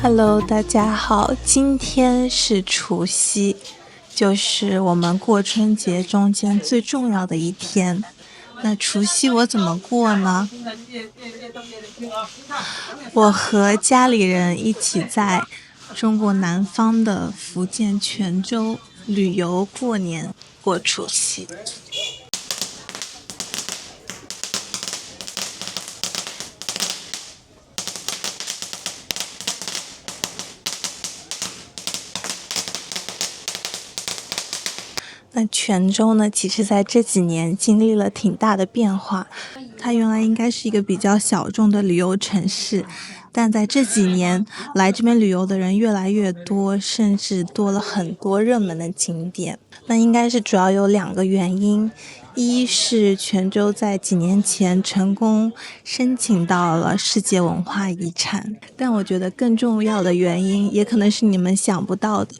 Hello， 大家好，今天是除夕，就是我们过春节中间最重要的一天。那除夕我怎么过呢？我和家里人一起在中国南方的福建泉州旅游过年，过除夕。那泉州呢，其实在这几年经历了挺大的变化。它原来应该是一个比较小众的旅游城市，但在这几年来这边旅游的人越来越多，甚至多了很多热门的景点。那应该是主要有2个原因，一是泉州在几年前成功申请到了世界文化遗产，但我觉得更重要的原因，也可能是你们想不到的。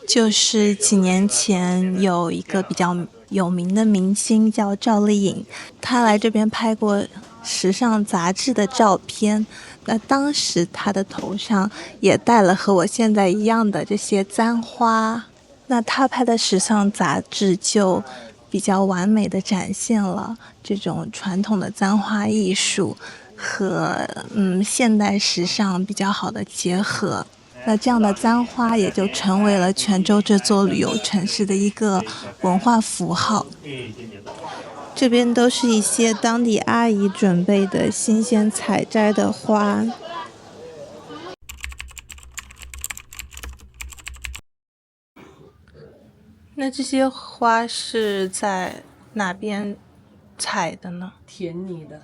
就是几年前有一个比较有名的明星叫赵丽颖，她来这边拍过时尚杂志的照片，那当时她的头上也戴了和我现在一样的这些簪花，那她拍的时尚杂志就比较完美的展现了这种传统的簪花艺术和现代时尚比较好的结合。那这样的簪花也就成为了泉州这座旅游城市的一个文化符号。这边都是一些当地阿姨准备的新鲜采摘的花。那这些花是在哪边采的呢？田里的，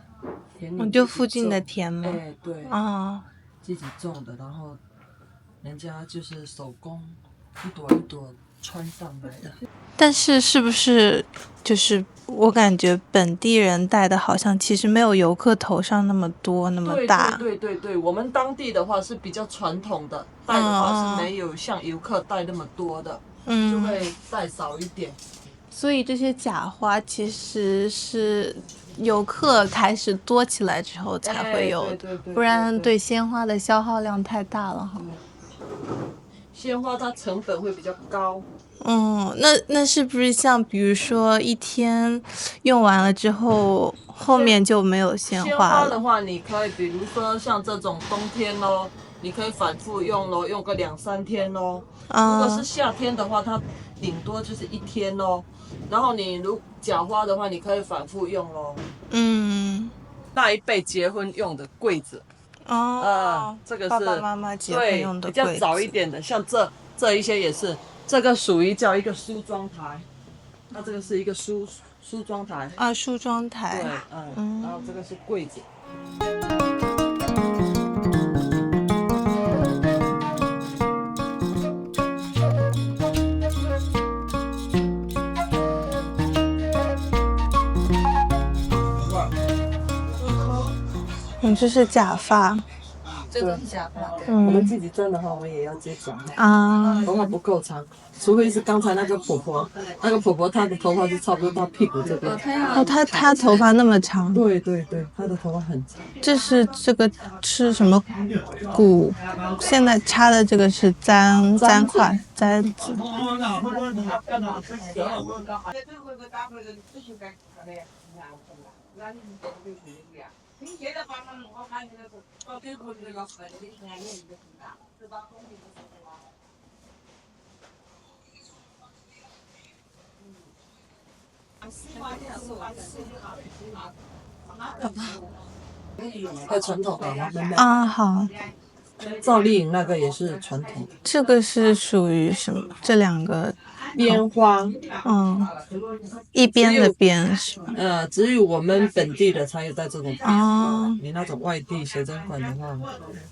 就附近的田吗？对，自己种的，然后人家就是手工一朵一朵穿上来的。但是是不是就是我感觉本地人戴的好像其实没有游客头上那么多那么大。对，我们当地的话是比较传统的，戴的话是没有像游客戴那么多的，就会戴少一点。所以这些假花其实是游客开始多起来之后才会有的，对，不然对鲜花的消耗量太大了哈。鲜花它成本会比较高。那是不是像比如说一天用完了之后，后面就没有鲜花了？鲜花的话，你可以比如说像这种冬天咯，你可以反复用咯，用个2-3天咯。如果是夏天的话，它顶多就是1天咯。然后你假花的话，你可以反复用咯。那一辈结婚用的柜子。这个是爸爸妈妈结婚用的柜子，比较早一点的，像这一些也是，这个属于叫一个梳妆台，那这个是一个梳妆台梳妆台，对，然后这个是柜子。这是假发。这个是假发，我们自己真的话，我们也要接假头发不够长，除非是刚才那个婆婆，她的头发是差不多到屁股这边。她头发那么长？对，她的头发很长。这个是什么骨？现在插的这个是簪块，簪子。太传统了好。赵丽颖那个也是传统。这个是属于什么？这2个边花，一边的边是吗？只有我们本地的才有戴这种。你那种外地学生款的话，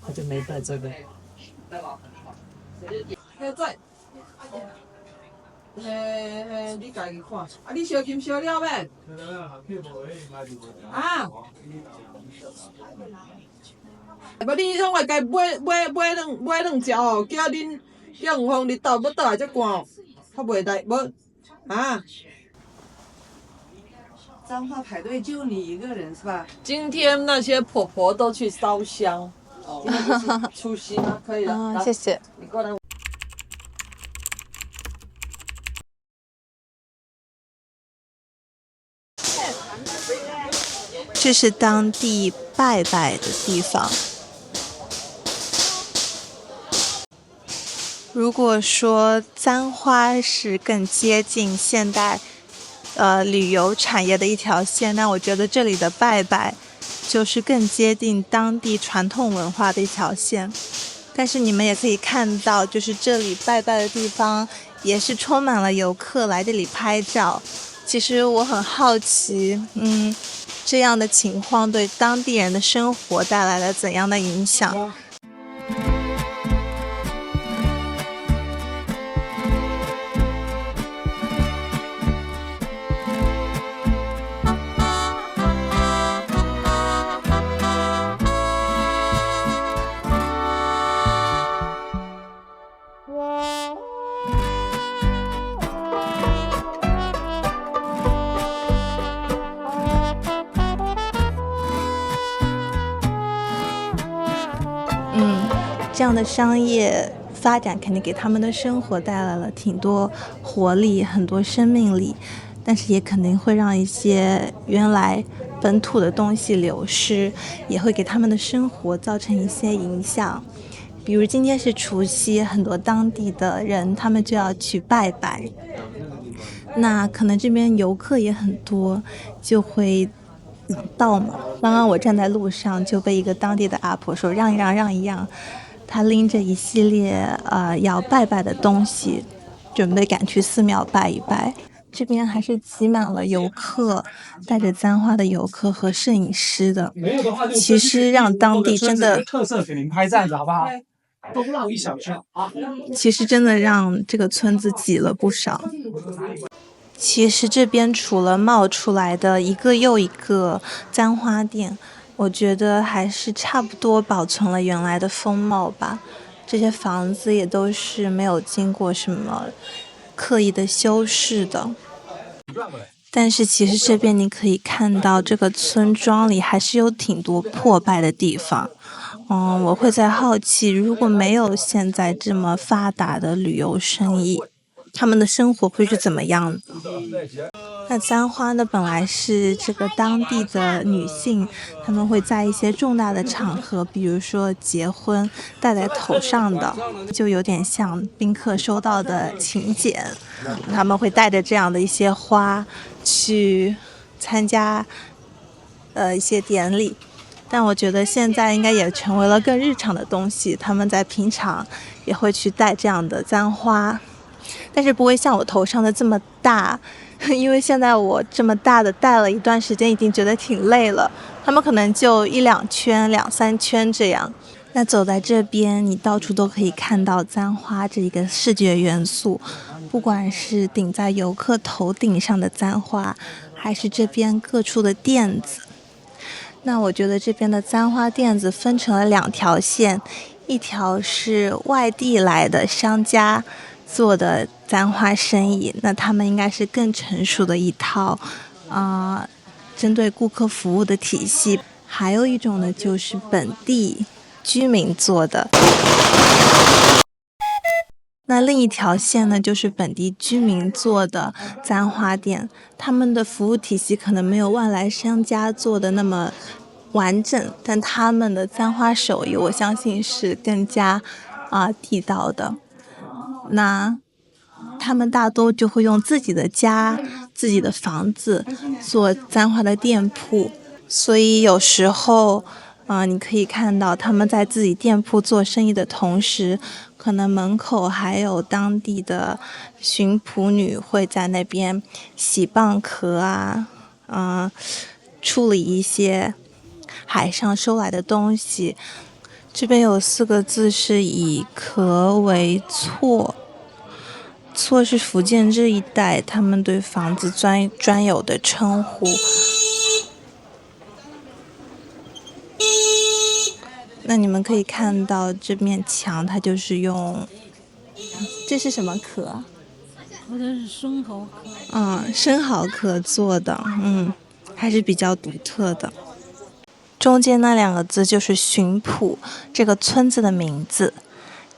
他就没戴这个。你家己看，你烧金烧了没？无你拢会家买两只哦，叫恁叫黄凤日倒要倒来才赶哦，他袂来无簪花排队就你一个人是吧？今天那些婆婆都去烧香，今天就是除夕吗？可以了，谢谢。你过来。这是当地拜拜的地方。如果说簪花是更接近现代旅游产业的一条线，那我觉得这里的拜拜就是更接近当地传统文化的一条线。但是你们也可以看到，就是这里拜拜的地方也是充满了游客来这里拍照。其实我很好奇，这样的情况对当地人的生活带来了怎样的影响？这样的商业发展肯定给他们的生活带来了挺多活力，很多生命力，但是也肯定会让一些原来本土的东西流失，也会给他们的生活造成一些影响。比如今天是除夕，很多当地的人他们就要去拜拜，那可能这边游客也很多，就会到嘛。刚刚我站在路上就被一个当地的阿婆说让一让让一让，她拎着一系列要拜拜的东西，准备赶去寺庙拜一拜。这边还是挤满了游客，带着簪花的游客和摄影师的。其实让当地真的特色给您拍站子好不好？风浪1小时啊！其实真的让这个村子挤了不少。其实这边除了冒出来的一个又一个簪花店，我觉得还是差不多保存了原来的风貌吧。这些房子也都是没有经过什么刻意的修饰的。但是其实这边你可以看到，这个村庄里还是有挺多破败的地方。我会在好奇，如果没有现在这么发达的旅游生意，他们的生活会是怎么样的？那簪花呢，本来是这个当地的女性，她们会在一些重大的场合，比如说结婚，戴在头上的，就有点像宾客收到的请柬，他们会带着这样的一些花去参加一些典礼。但我觉得现在应该也成为了更日常的东西，他们在平常也会去戴这样的簪花，但是不会像我头上的这么大，因为现在我这么大的戴了一段时间，已经觉得挺累了。他们可能就1-2圈、2-3圈这样。那走在这边，你到处都可以看到簪花这一个视觉元素，不管是顶在游客头顶上的簪花，还是这边各处的垫子。那我觉得这边的簪花垫子分成了2条线，一条是外地来的商家做的簪花生意，那他们应该是更成熟的一套针对顾客服务的体系。还有一种呢，就是本地居民做的。那另一条线呢，就是本地居民做的簪花店，他们的服务体系可能没有外来商家做的那么完整，但他们的簪花手艺，我相信是更加地道的。那他们大多就会用自己的家、自己的房子做簪花的店铺，所以有时候你可以看到他们在自己店铺做生意的同时，可能门口还有当地的巡捕女会在那边洗蚌壳处理一些海上收来的东西。这边有4个字是以壳为厝，厝是福建这一带他们对房子专有的称呼。那你们可以看到这面墙，它就是用，这是什么壳？我这是生蚝壳。生蚝壳做的，还是比较独特的。中间那2个字就是浔浦这个村子的名字。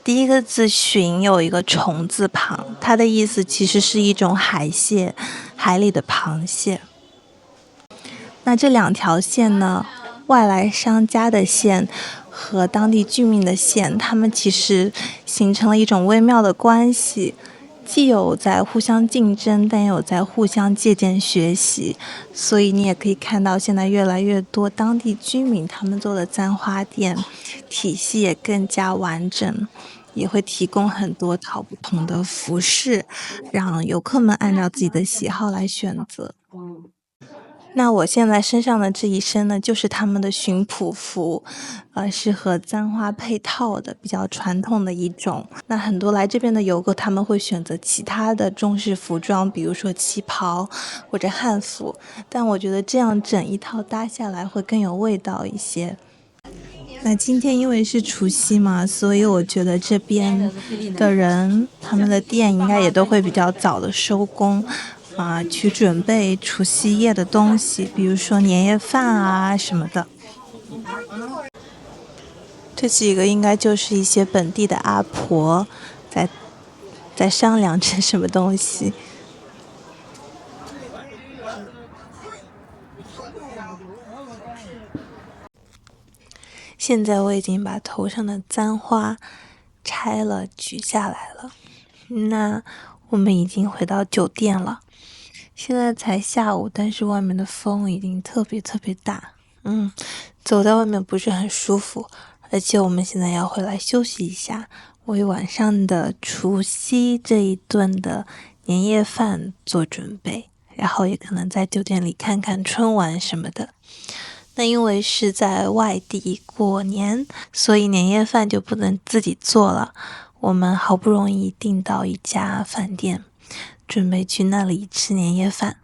第一个字浔有一个虫字旁，它的意思其实是一种海蟹，海里的螃蟹。那这2条线呢，外来商家的线和当地居民的线，他们其实形成了一种微妙的关系，既有在互相竞争，但也有在互相借鉴学习。所以你也可以看到现在越来越多当地居民他们做的簪花店体系也更加完整，也会提供很多套不同的服饰，让游客们按照自己的喜好来选择。那我现在身上的这一身呢，就是他们的浔浦服，是和簪花配套的，比较传统的一种。那很多来这边的游客，他们会选择其他的中式服装，比如说旗袍或者汉服，但我觉得这样整一套搭下来会更有味道一些。那今天因为是除夕嘛，所以我觉得这边的人，他们的店应该也都会比较早的收工。去准备除夕夜的东西，比如说年夜饭啊什么的。这几个应该就是一些本地的阿婆在商量着什么东西。现在我已经把头上的簪花拆了取下来了，那我们已经回到酒店了。现在才下午，但是外面的风已经特别特别大，走在外面不是很舒服，而且我们现在要回来休息一下，为晚上的除夕这一顿的年夜饭做准备，然后也可能在酒店里看看春晚什么的。那因为是在外地过年，所以年夜饭就不能自己做了，我们好不容易订到一家饭店，准备去那里吃年夜饭。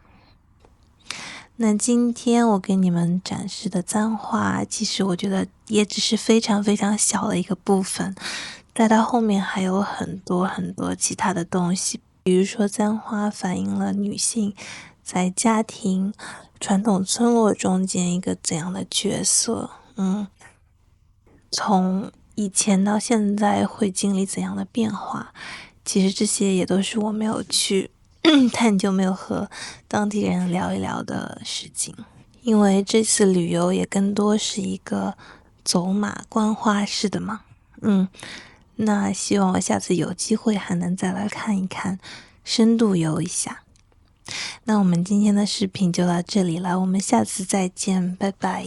那今天我给你们展示的簪花，其实我觉得也只是非常非常小的一个部分，在它后面还有很多很多其他的东西，比如说簪花反映了女性在家庭传统村落中间一个怎样的角色，从以前到现在会经历怎样的变化，其实这些也都是我没有去探究，没有和当地人聊一聊的事情。因为这次旅游也更多是一个走马观花式的嘛，那希望我下次有机会还能再来看一看，深度游一下。那我们今天的视频就到这里了，我们下次再见，拜拜。